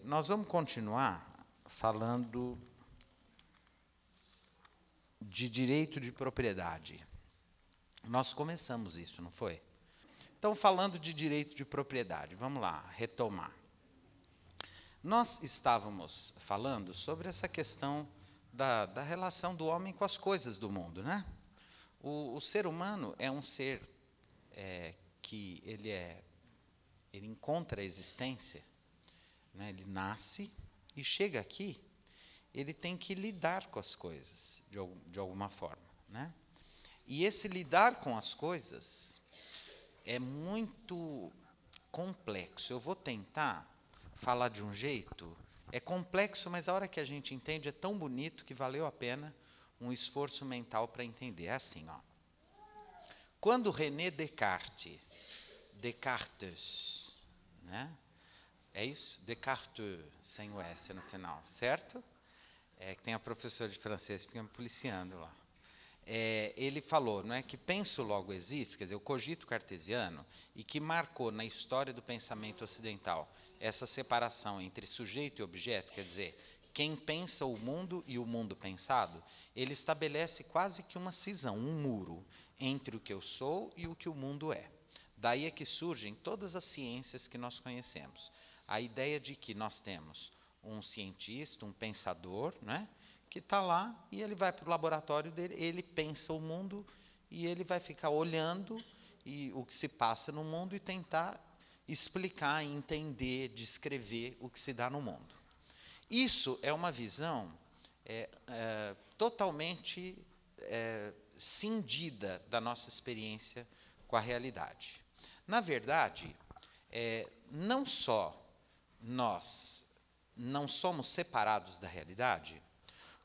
Nós vamos continuar falando de direito de propriedade. Nós começamos isso, não foi? Então, falando de direito de propriedade, vamos lá, retomar. Nós estávamos falando sobre essa questão da relação do homem com as coisas do mundo, né? O ser humano é um ser que ele encontra a existência, né? Ele nasce e chega aqui, ele tem que lidar com as coisas de alguma forma, né? E esse lidar com as coisas é muito complexo. Eu vou tentar falar de um jeito, é complexo, mas a hora que a gente entende é tão bonito que valeu a pena um esforço mental para entender. É assim, ó. Quando René Descartes, né? É isso? Descartes, sem o S no final, certo? Que tem a professora de francês que fica me policiando lá. Ele falou, não é, que penso logo existe, quer dizer, o cogito cartesiano, e que marcou na história do pensamento ocidental essa separação entre sujeito e objeto, quer dizer, quem pensa o mundo e o mundo pensado, ele estabelece quase que uma cisão, um muro, entre o que eu sou e o que o mundo é. Daí é que surgem todas as ciências que nós conhecemos. A ideia de que nós temos um cientista, um pensador, né, que está lá e ele vai para o laboratório dele, ele pensa o mundo e ele vai ficar olhando o que se passa no mundo e tentar explicar, entender, descrever o que se dá no mundo. Isso é uma visão totalmente cindida da nossa experiência com a realidade. Na verdade, não só nós não somos separados da realidade,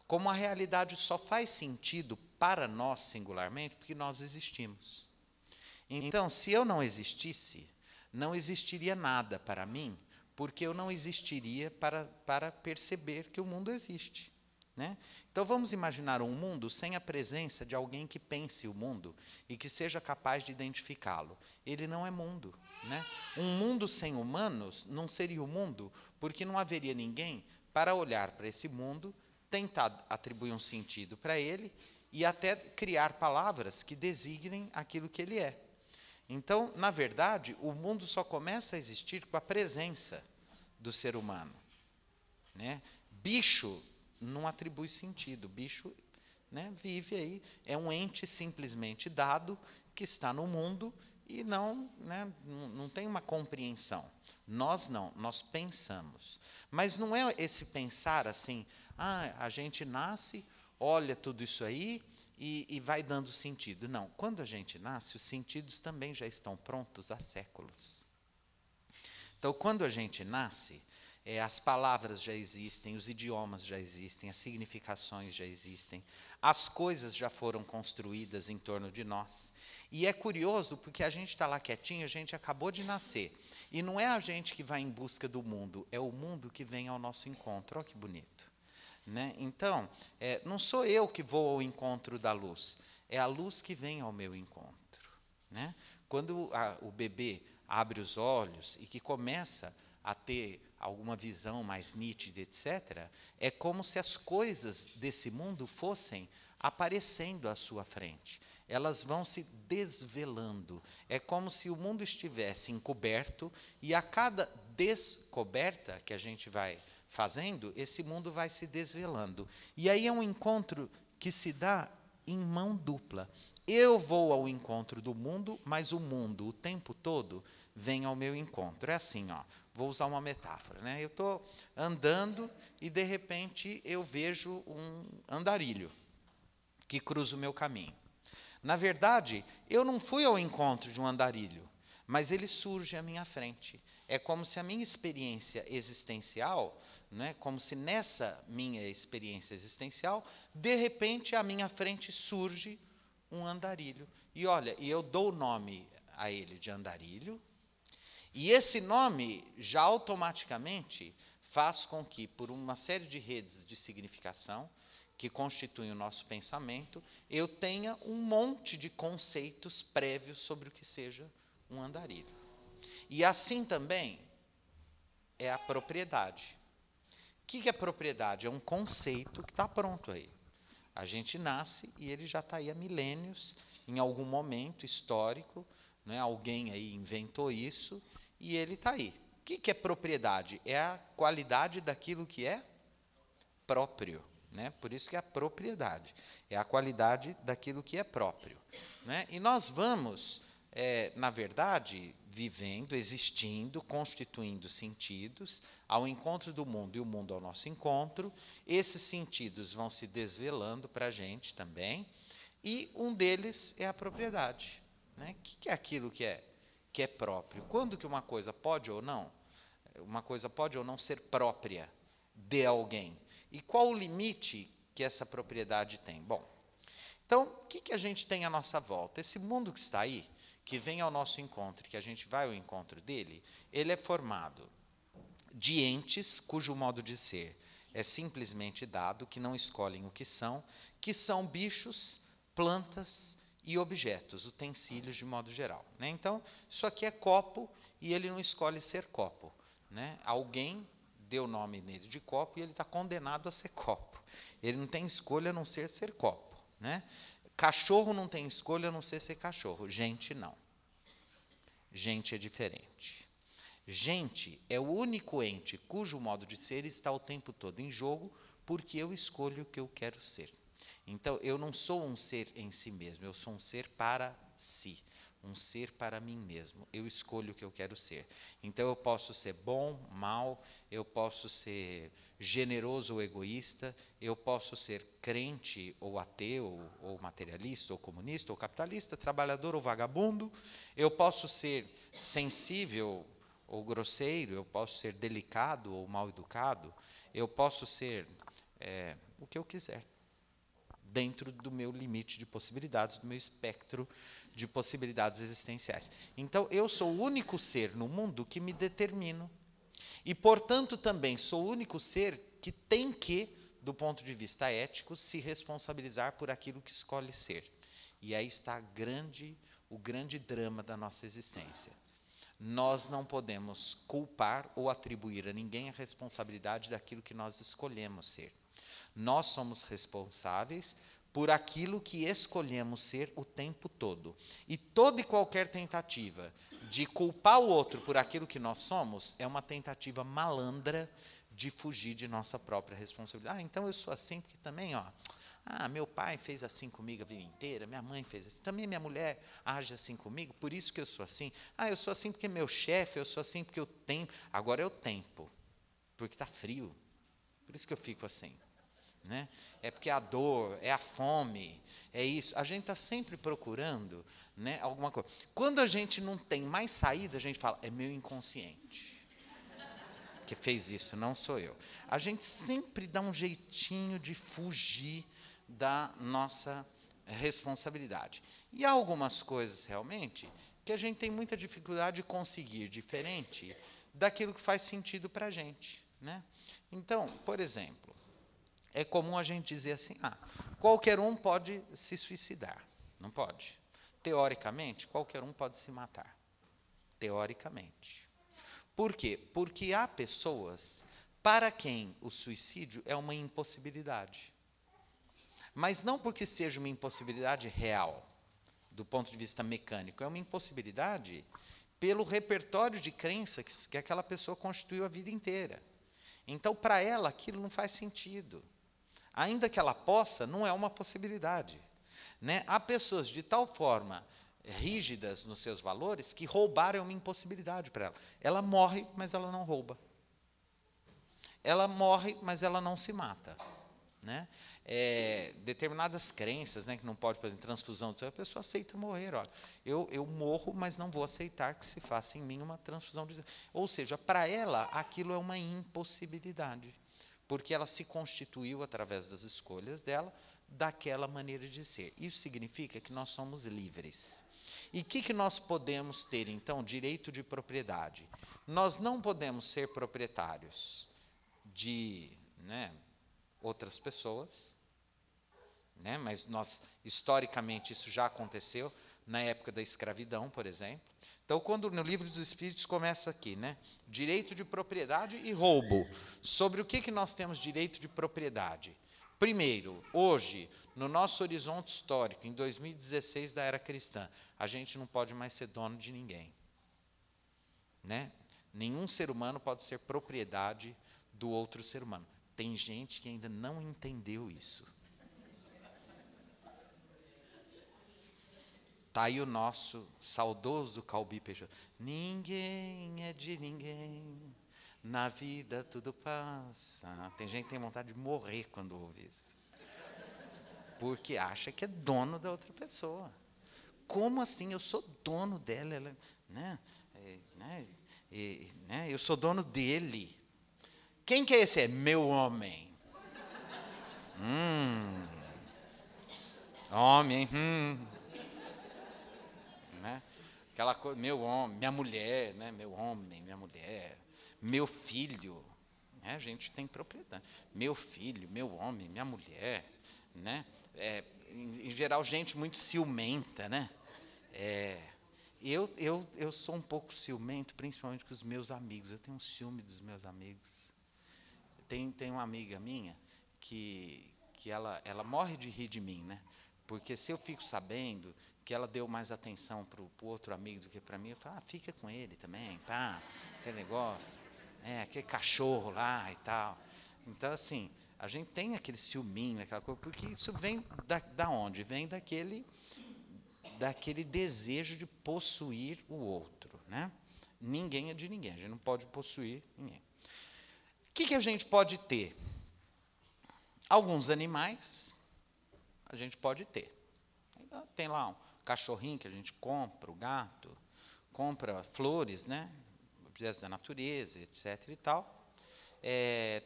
como a realidade só faz sentido para nós singularmente porque nós existimos. Então, se eu não existisse, não existiria nada para mim, porque eu não existiria para perceber que o mundo existe, né? Então, vamos imaginar um mundo sem a presença de alguém que pense o mundo e que seja capaz de identificá-lo. Ele não é mundo, né? Um mundo sem humanos não seria o mundo, porque não haveria ninguém para olhar para esse mundo, tentar atribuir um sentido para ele e até criar palavras que designem aquilo que ele é. Então, na verdade, o mundo só começa a existir com a presença do ser humano, né? Bicho não atribui sentido, bicho, né, vive aí, é um ente simplesmente dado que está no mundo e não tem uma compreensão. Nós não, nós pensamos. Mas não é esse pensar assim, a gente nasce, olha tudo isso aí e vai dando sentido. Não, quando a gente nasce, os sentidos também já estão prontos há séculos. Então, quando a gente nasce, as palavras já existem, os idiomas já existem, as significações já existem, as coisas já foram construídas em torno de nós. E é curioso porque a gente está lá quietinho, a gente acabou de nascer. E não é a gente que vai em busca do mundo, é o mundo que vem ao nosso encontro. Olha que bonito, né? Então, não sou eu que vou ao encontro da luz, é a luz que vem ao meu encontro, né? Quando o bebê abre os olhos e que começa a ter alguma visão mais nítida, etc., é como se as coisas desse mundo fossem aparecendo à sua frente. Elas vão se desvelando. É como se o mundo estivesse encoberto e a cada descoberta que a gente vai fazendo, esse mundo vai se desvelando. E aí é um encontro que se dá em mão dupla. Eu vou ao encontro do mundo, mas o mundo, o tempo todo, vem ao meu encontro. É assim, ó. Vou usar uma metáfora, né? Eu estou andando e, de repente, eu vejo um andarilho que cruza o meu caminho. Na verdade, eu não fui ao encontro de um andarilho, mas ele surge à minha frente. É como se a minha experiência existencial, né, como se nessa minha experiência existencial, de repente, à minha frente surge um andarilho. E olha, e eu dou o nome a ele de andarilho, e esse nome já automaticamente faz com que, por uma série de redes de significação que constituem o nosso pensamento, eu tenha um monte de conceitos prévios sobre o que seja um andarilho. E assim também é a propriedade. que é propriedade? É um conceito que está pronto aí. A gente nasce e ele já está aí há milênios, em algum momento histórico, né, alguém aí inventou isso, e ele está aí. O que é propriedade? É a qualidade daquilo que é próprio. Né? Por isso que é a propriedade. É a qualidade daquilo que é próprio. Né? E nós vamos, na verdade, vivendo, existindo, constituindo sentidos ao encontro do mundo e o mundo ao nosso encontro. Esses sentidos vão se desvelando para a gente também. E um deles é a propriedade. Né? O que é aquilo que é próprio? Quando que uma coisa pode ou não? Uma coisa pode ou não ser própria de alguém? E qual o limite que essa propriedade tem? Bom, então, o que a gente tem à nossa volta? Esse mundo que está aí, que vem ao nosso encontro, que a gente vai ao encontro dele, ele é formado de entes cujo modo de ser é simplesmente dado, que não escolhem o que são bichos, plantas e objetos, utensílios de modo geral. Né? Então, isso aqui é copo e ele não escolhe ser copo. Né? Alguém deu o nome nele de copo e ele está condenado a ser copo. Ele não tem escolha a não ser copo. Né? Cachorro não tem escolha a não ser cachorro. Gente, não. Gente é diferente. Gente é o único ente cujo modo de ser está o tempo todo em jogo, porque eu escolho o que eu quero ser. Então, eu não sou um ser em si mesmo, eu sou um ser para si. Um ser para mim mesmo. Eu escolho o que eu quero ser. Então, eu posso ser bom, mal, eu posso ser generoso ou egoísta, eu posso ser crente ou ateu, ou materialista, ou comunista, ou capitalista, trabalhador ou vagabundo, eu posso ser sensível ou grosseiro, eu posso ser delicado ou mal educado, eu posso ser o que eu quiser, dentro do meu limite de possibilidades, do meu espectro de possibilidades existenciais. Então, eu sou o único ser no mundo que me determino. E, portanto, também sou o único ser que tem que, do ponto de vista ético, se responsabilizar por aquilo que escolhe ser. E aí está o grande drama da nossa existência. Nós não podemos culpar ou atribuir a ninguém a responsabilidade daquilo que nós escolhemos ser. Nós somos responsáveis por aquilo que escolhemos ser o tempo todo. E toda e qualquer tentativa de culpar o outro por aquilo que nós somos é uma tentativa malandra de fugir de nossa própria responsabilidade. Então eu sou assim porque também, meu pai fez assim comigo a vida inteira, minha mãe fez assim, também minha mulher age assim comigo, por isso que eu sou assim. Eu sou assim porque meu chefe, eu sou assim porque eu tenho. Agora é o tempo, porque está frio, por isso que eu fico assim. Né? É porque a dor, é a fome, é isso. A gente está sempre procurando, né, alguma coisa. Quando a gente não tem mais saída, a gente fala, é meu inconsciente que fez isso, não sou eu. A gente sempre dá um jeitinho de fugir da nossa responsabilidade. E há algumas coisas, realmente, que a gente tem muita dificuldade de conseguir diferente daquilo que faz sentido para a gente. Né? Então, por exemplo, é comum a gente dizer assim, qualquer um pode se suicidar. Não pode. Teoricamente, qualquer um pode se matar. Teoricamente. Por quê? Porque há pessoas para quem o suicídio é uma impossibilidade. Mas não porque seja uma impossibilidade real, do ponto de vista mecânico, é uma impossibilidade pelo repertório de crença que aquela pessoa constituiu a vida inteira. Então, para ela, aquilo não faz sentido. Ainda que ela possa, não é uma possibilidade. Né? Há pessoas de tal forma rígidas nos seus valores que roubar é uma impossibilidade para ela. Ela morre, mas ela não rouba. Ela morre, mas ela não se mata. Né? Determinadas crenças, né, que não pode, por exemplo, transfusão, a pessoa aceita morrer. Olha, eu morro, mas não vou aceitar que se faça em mim uma transfusão. Ou seja, para ela, aquilo é uma impossibilidade. Porque ela se constituiu, através das escolhas dela, daquela maneira de ser. Isso significa que nós somos livres. E o que nós podemos ter, então? Direito de propriedade. Nós não podemos ser proprietários de outras pessoas, mas historicamente, isso já aconteceu. na época da escravidão, por exemplo. Então, quando no Livro dos Espíritos começa aqui, né? Direito de propriedade e roubo. Sobre o que nós temos direito de propriedade? Primeiro, hoje, no nosso horizonte histórico, em 2016 da era cristã, a gente não pode mais ser dono de ninguém. Né? Nenhum ser humano pode ser propriedade do outro ser humano. Tem gente que ainda não entendeu isso. Está aí o nosso saudoso Calbi Peixoto. Ninguém é de ninguém, na vida tudo passa. Tem gente que tem vontade de morrer quando ouve isso. Porque acha que é dono da outra pessoa. Como assim? Eu sou dono dela, ela, né? Eu sou dono dele. Quem que é esse? É meu homem. Homem, né? Aquela coisa, meu homem, minha mulher, né? Meu homem, minha mulher, meu filho, né? A gente tem propriedade. Meu filho, meu homem, minha mulher, né? Em geral, gente muito ciumenta, né? Eu sou um pouco ciumento, principalmente com os meus amigos. Eu tenho um ciúme dos meus amigos. Tem uma amiga minha que ela morre de rir de mim, né? Porque se eu fico sabendo que ela deu mais atenção para o outro amigo do que para mim, eu falo, fica com ele também, pá, aquele negócio, aquele cachorro lá e tal. Então, assim, a gente tem aquele ciúminho, aquela coisa, porque isso vem da onde? Vem daquele desejo de possuir o outro, né? Ninguém é de ninguém, a gente não pode possuir ninguém. O que a gente pode ter? Alguns animais a gente pode ter. Tem lá um cachorrinho que a gente compra, o gato, compra flores, né? Objetos da natureza, etc. e tal.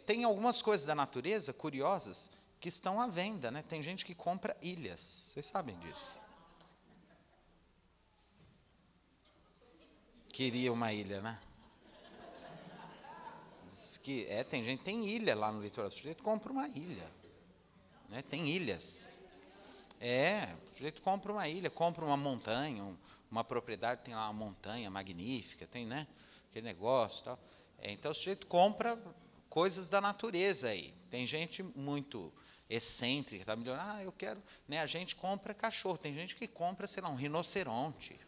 Tem algumas coisas da natureza curiosas que estão à venda, né? Tem gente que compra ilhas, vocês sabem disso. Queria uma ilha, né? Diz que tem gente que tem ilha lá no litoral. O sujeito compra uma ilha, né? Tem ilhas. O sujeito compra uma ilha, compra uma montanha, uma propriedade, tem lá uma montanha magnífica, tem, né? Aquele negócio e tal. Então o sujeito compra coisas da natureza aí. Tem gente muito excêntrica, está milionária, eu quero, né? A gente compra cachorro, tem gente que compra, sei lá, um rinoceronte.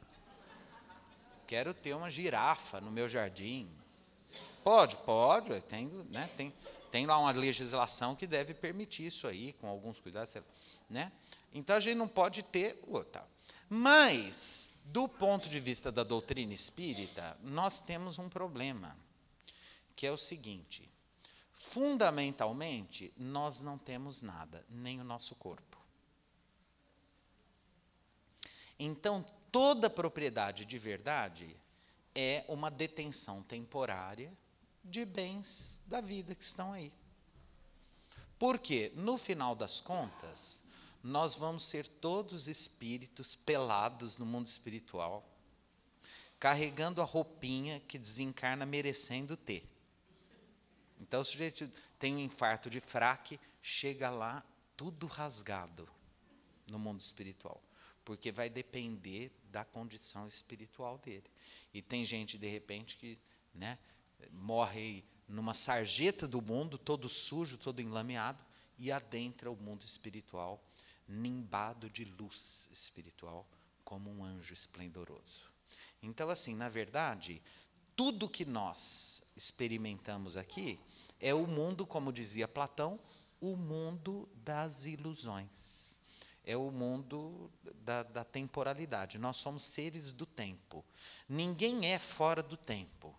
Quero ter uma girafa no meu jardim. Pode, tem lá uma legislação que deve permitir isso aí, com alguns cuidados, né? Então a gente não pode ter outra. Mas, do ponto de vista da doutrina espírita, nós temos um problema, que é o seguinte: fundamentalmente, nós não temos nada, nem o nosso corpo. Então, toda propriedade de verdade é uma detenção temporária de bens da vida que estão aí. Porque, no final das contas, nós vamos ser todos espíritos pelados no mundo espiritual, carregando a roupinha que desencarna merecendo ter. Então, o sujeito tem um infarto de fraque, chega lá tudo rasgado no mundo espiritual, porque vai depender da condição espiritual dele. E tem gente, de repente, que, né, morre numa sarjeta do mundo, todo sujo, todo enlameado, e adentra o mundo espiritual, nimbado de luz espiritual, como um anjo esplendoroso. Então, assim, na verdade, tudo que nós experimentamos aqui é o mundo, como dizia Platão, o mundo das ilusões. É o mundo da temporalidade. Nós somos seres do tempo. Ninguém é fora do tempo.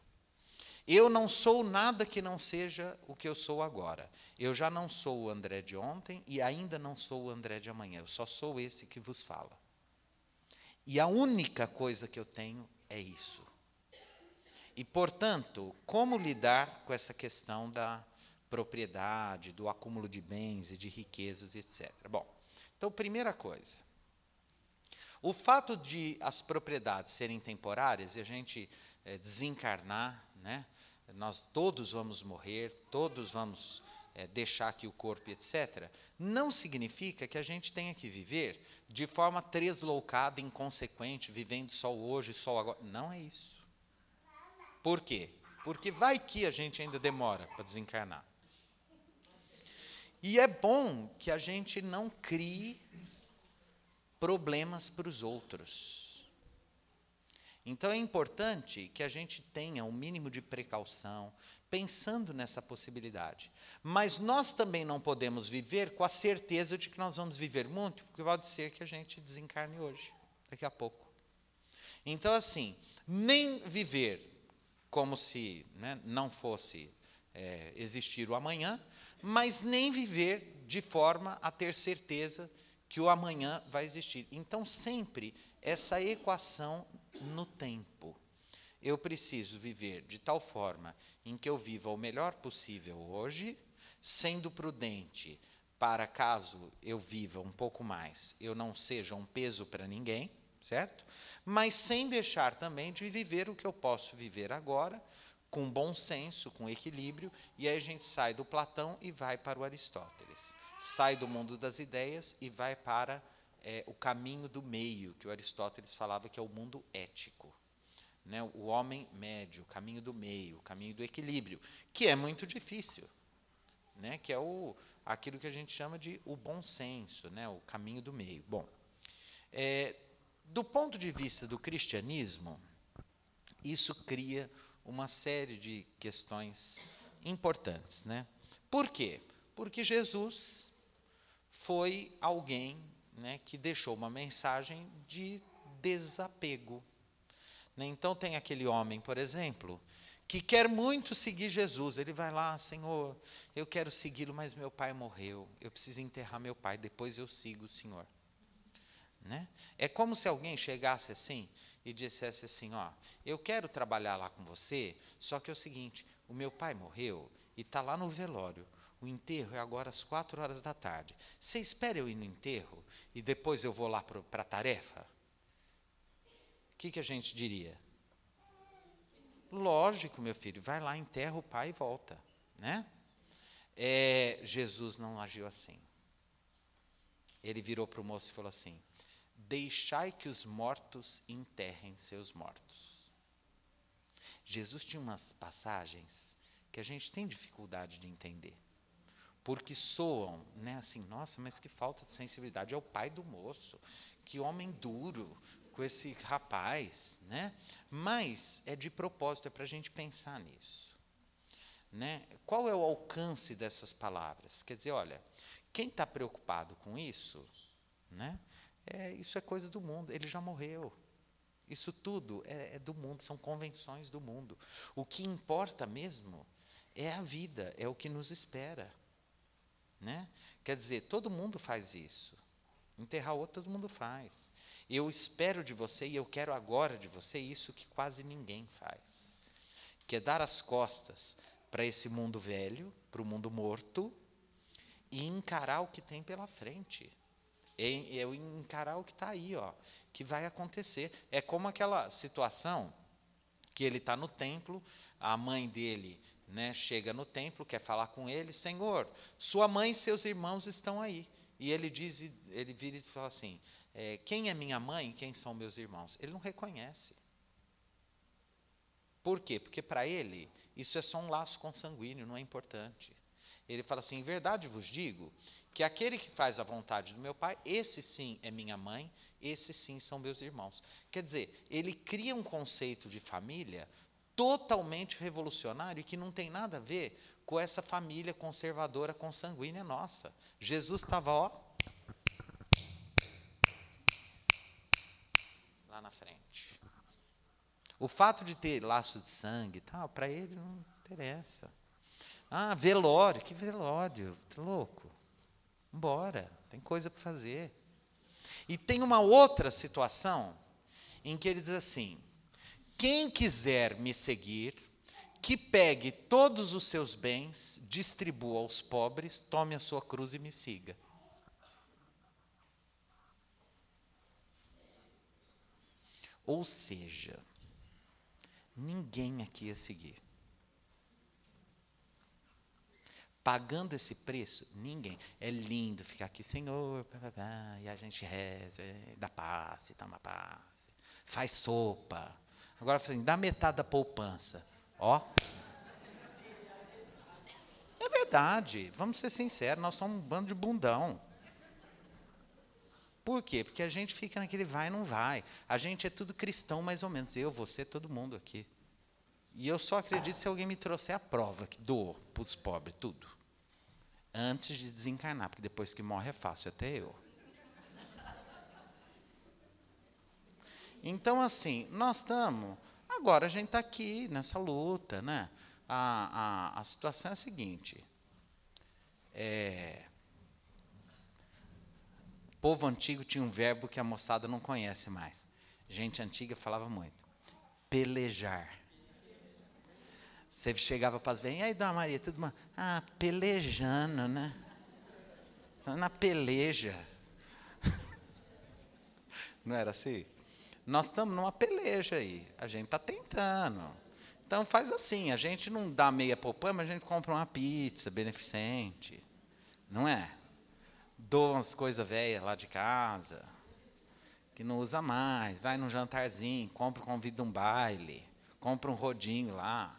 Eu não sou nada que não seja o que eu sou agora. Eu já não sou o André de ontem e ainda não sou o André de amanhã. Eu só sou esse que vos fala. E a única coisa que eu tenho é isso. E, portanto, como lidar com essa questão da propriedade, do acúmulo de bens e de riquezas, etc. Bom, então, primeira coisa. O fato de as propriedades serem temporárias e a gente desencarnar, né? Nós todos vamos morrer, todos vamos deixar aqui o corpo, etc., não significa que a gente tenha que viver de forma tresloucada, inconsequente, vivendo só o hoje, só o agora. Não é isso. Por quê? Porque vai que a gente ainda demora para desencarnar. E é bom que a gente não crie problemas para os outros. Então é importante que a gente tenha um mínimo de precaução, pensando nessa possibilidade. Mas nós também não podemos viver com a certeza de que nós vamos viver muito, porque pode ser que a gente desencarne hoje, daqui a pouco. Então, assim, nem viver como se, né, não fosse existir o amanhã, mas nem viver de forma a ter certeza que o amanhã vai existir. Então, sempre essa equação no tempo. Eu preciso viver de tal forma em que eu viva o melhor possível hoje, sendo prudente para caso eu viva um pouco mais, eu não seja um peso para ninguém, certo? Mas sem deixar também de viver o que eu posso viver agora, com bom senso, com equilíbrio, e aí a gente sai do Platão e vai para o Aristóteles. Sai do mundo das ideias e vai para o caminho do meio, que o Aristóteles falava que é o mundo ético. Né, o homem médio, o caminho do meio, o caminho do equilíbrio, que é muito difícil, né, que é aquilo que a gente chama de o bom senso, né, o caminho do meio. Bom, do ponto de vista do cristianismo, isso cria uma série de questões importantes. Né? Por quê? Porque Jesus foi alguém, né, que deixou uma mensagem de desapego. Então, tem aquele homem, por exemplo, que quer muito seguir Jesus. Ele vai lá, Senhor, eu quero segui-lo, mas meu pai morreu. Eu preciso enterrar meu pai, depois eu sigo o Senhor. Né? É como se alguém chegasse assim e dissesse assim, ó, eu quero trabalhar lá com você, só que é o seguinte, o meu pai morreu e está lá no velório. O enterro é agora às 4 horas da tarde. Você espera eu ir no enterro e depois eu vou lá para a tarefa? O que a gente diria? Lógico, meu filho, vai lá, enterra o pai e volta. Né? Jesus não agiu assim. Ele virou para o moço e falou assim, deixai que os mortos enterrem seus mortos. Jesus tinha umas passagens que a gente tem dificuldade de entender. Porque soam, né, assim, nossa, mas que falta de sensibilidade. É o pai do moço, que homem duro com esse rapaz, né? Mas é de propósito, é para a gente pensar nisso. Né? Qual é o alcance dessas palavras? Quer dizer, olha, quem está preocupado com isso, né? Isso é coisa do mundo, ele já morreu. Isso tudo é do mundo, são convenções do mundo. O que importa mesmo é a vida, é o que nos espera. Né? Quer dizer, todo mundo faz isso. Enterrar o outro, todo mundo faz. Eu espero de você e eu quero agora de você isso que quase ninguém faz. Que é dar as costas para esse mundo velho, para o mundo morto, e encarar o que tem pela frente. É encarar o que está aí, ó, que vai acontecer. É como aquela situação que ele está no templo, a mãe dele, né, chega no templo, quer falar com ele, Senhor, sua mãe e seus irmãos estão aí. E ele vira e fala assim, quem é minha mãe e quem são meus irmãos? Ele não reconhece. Por quê? Porque para ele, isso é só um laço consanguíneo, não é importante. Ele fala assim, em verdade vos digo, que aquele que faz a vontade do meu pai, esse sim é minha mãe, esses sim são meus irmãos. Quer dizer, ele cria um conceito de família totalmente revolucionário e que não tem nada a ver com essa família conservadora consanguínea nossa. Jesus estava, ó, lá na frente. O fato de ter laço de sangue, tal, para ele não interessa. Ah, velório, que velório, tá louco? Embora, tem coisa para fazer. E tem uma outra situação em que ele diz assim, quem quiser me seguir, que pegue todos os seus bens, distribua aos pobres, tome a sua cruz e me siga. Ou seja, ninguém aqui ia seguir. pagando esse preço? Ninguém. É lindo ficar aqui, Senhor, e a gente reza, dá passe, toma passe, faz sopa. Agora, assim, dá metade da poupança. Ó. É verdade, vamos ser sinceros, nós somos um bando de bundão. Por quê? Porque a gente fica naquele vai e não vai. A gente é tudo cristão, mais ou menos. Eu, você, todo mundo aqui. E eu só acredito se alguém me trouxer a prova que dou para os pobres, tudo. Antes de desencarnar, porque depois que morre é fácil, até eu. Então, assim, nós estamos... Agora a gente está aqui nessa luta, né? A situação é a seguinte. O povo antigo tinha um verbo que a moçada não conhece mais. Gente antiga falava muito. Pelejar. Você chegava para as velhas, e aí, Dona Maria, tudo bom? Ah, pelejando, né? Estão na peleja. Não era assim? Nós estamos numa peleja aí. A gente está tentando. Então, faz assim, a gente não dá meia poupança, mas a gente compra uma pizza beneficente. Não é? Doa umas coisas velhas lá de casa, que não usa mais. Vai num jantarzinho, convida um baile, compra um rodinho lá.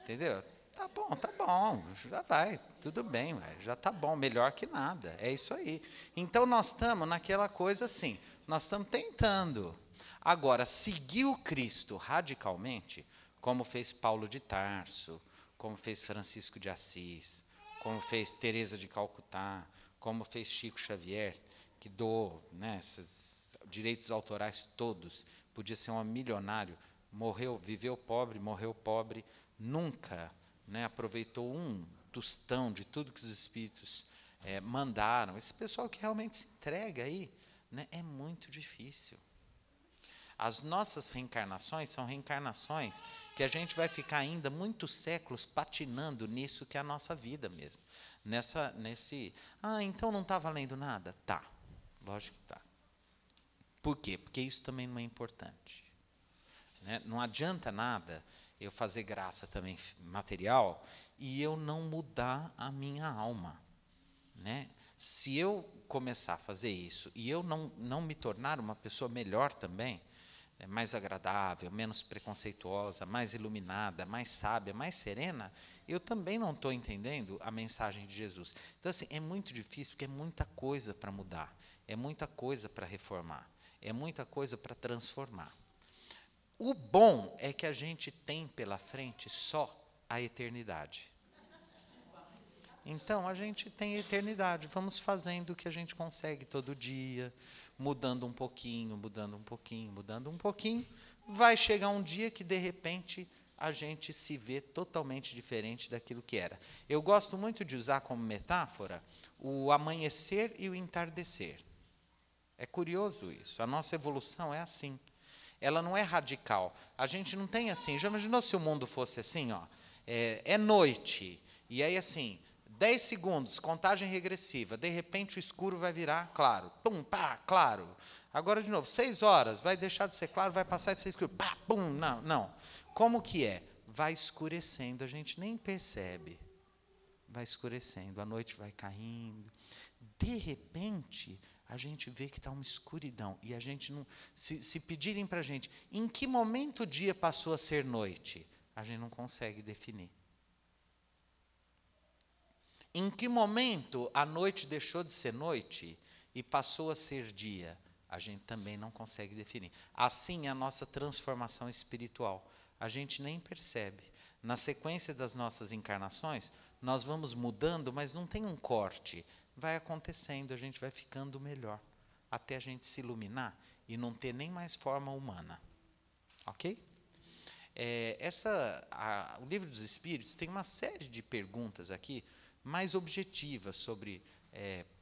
Entendeu? Tá bom, já vai, tudo bem, já tá bom, melhor que nada, é isso aí. Então, nós estamos naquela coisa assim, nós estamos tentando. Agora, seguir o Cristo radicalmente, como fez Paulo de Tarso, como fez Francisco de Assis, como fez Teresa de Calcutá, como fez Chico Xavier, que doou, né, esses direitos autorais todos, podia ser um milionário, viveu pobre, morreu pobre, nunca, né, aproveitou um tostão de tudo que os espíritos mandaram. Esse pessoal que realmente se entrega aí, né, é muito difícil. As nossas reencarnações são reencarnações que a gente vai ficar ainda muitos séculos patinando nisso que é a nossa vida mesmo. Então não está valendo nada? Tá, lógico que tá. Por quê? Porque isso também não é importante. Né? Não adianta nada eu fazer graça também material e eu não mudar a minha alma. Né? Se eu começar a fazer isso e eu não me tornar uma pessoa melhor também, mais agradável, menos preconceituosa, mais iluminada, mais sábia, mais serena, eu também não estou entendendo a mensagem de Jesus. Então, assim, é muito difícil, porque é muita coisa para mudar, é muita coisa para reformar, é muita coisa para transformar. O bom é que a gente tem pela frente só a eternidade. Então, a gente tem a eternidade, vamos fazendo o que a gente consegue todo dia, mudando um pouquinho, mudando um pouquinho, mudando um pouquinho. Vai chegar um dia que, de repente, a gente se vê totalmente diferente daquilo que era. Eu gosto muito de usar como metáfora o amanhecer e o entardecer. É curioso isso, a nossa evolução é assim. Ela não é radical. A gente não tem assim, já imaginou se o mundo fosse assim? Ó, é noite, e aí assim... 10 segundos, contagem regressiva, de repente o escuro vai virar claro, pum, pá, claro. Agora de novo, 6 horas, vai deixar de ser claro, vai passar de ser escuro, pá, pum, não. Como que é? Vai escurecendo, a gente nem percebe. Vai escurecendo, a noite vai caindo. De repente, a gente vê que está uma escuridão, e a gente não... Se pedirem para a gente, em que momento o dia passou a ser noite? A gente não consegue definir. Em que momento a noite deixou de ser noite e passou a ser dia? A gente também não consegue definir. Assim é a nossa transformação espiritual. A gente nem percebe. Na sequência das nossas encarnações, nós vamos mudando, mas não tem um corte. Vai acontecendo, a gente vai ficando melhor, até a gente se iluminar e não ter nem mais forma humana. Ok? O Livro dos Espíritos tem uma série de perguntas aqui, mais objetivas sobre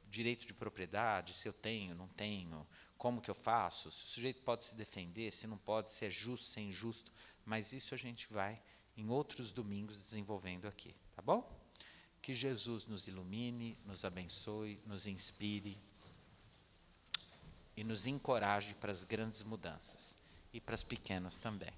direito de propriedade, se eu tenho, não tenho, como que eu faço, se o sujeito pode se defender, se não pode, se é justo, se é injusto, mas isso a gente vai em outros domingos desenvolvendo aqui, tá bom? Que Jesus nos ilumine, nos abençoe, nos inspire e nos encoraje para as grandes mudanças e para as pequenas também.